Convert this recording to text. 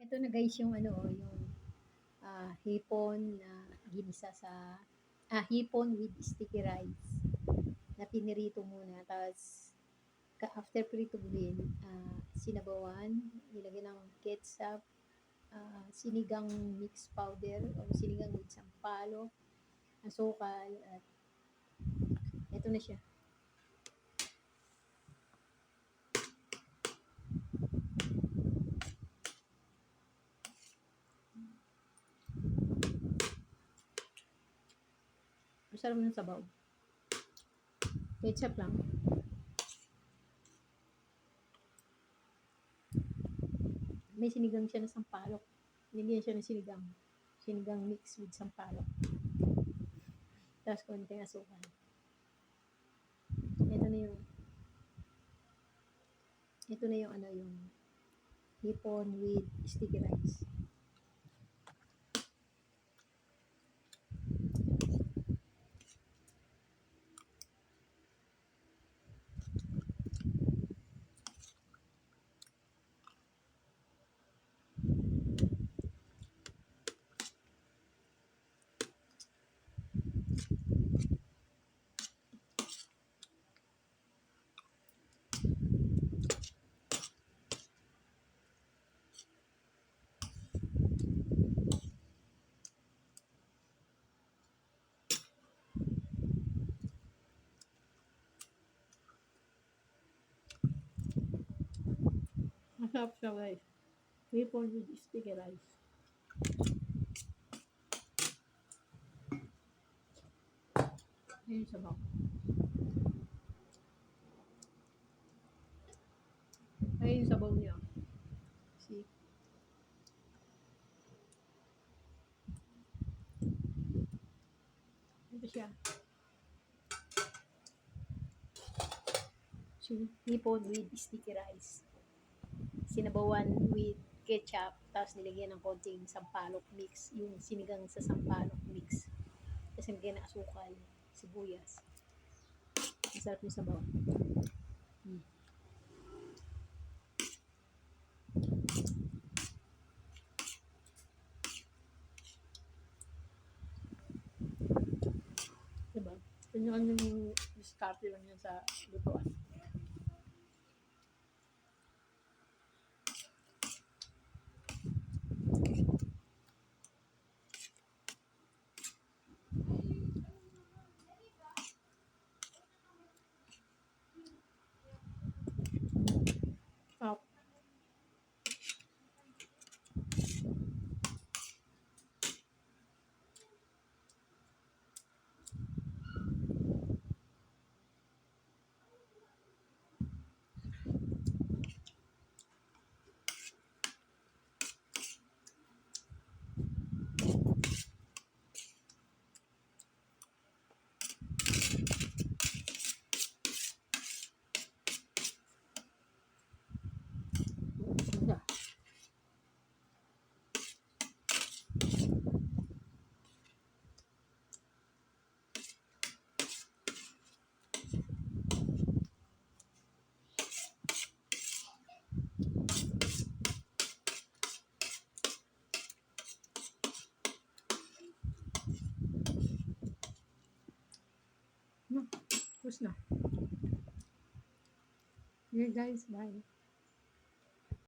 Ito na guys yung ano, yung hipon na ginisa sa hipon with sticky rice na pinirito muna. Tapos after prituhin, sinabawan, nilagyan ng ketchup, sinigang mix powder o sinigang with sampalo, asukal, at ito na siya. Masarap ng sabaw. Ketchup lang. May sinigang siya na sampalok. Nilagyan siya ng sinigang. Sinigang mix with sampalok. Tapos konting asukal. Ito na yung ano, yung hipon with sticky rice. Masarap siya guys. Hipon with sticky rice. Ayun yung sabaw. Ayun yung sabaw niya. See? Ito siya. Hipon with sticky rice. Sinabawan with ketchup, tapos nilagyan ng konting sampalok mix, yung sinigang sa sampalok mix. Tapos nilagyan ng asukal, sibuyas. Masarap yung sabaw. Diba? Kanya-kanyang diskarte lang yan sa lutuan. Tapos na. Okay guys, bye.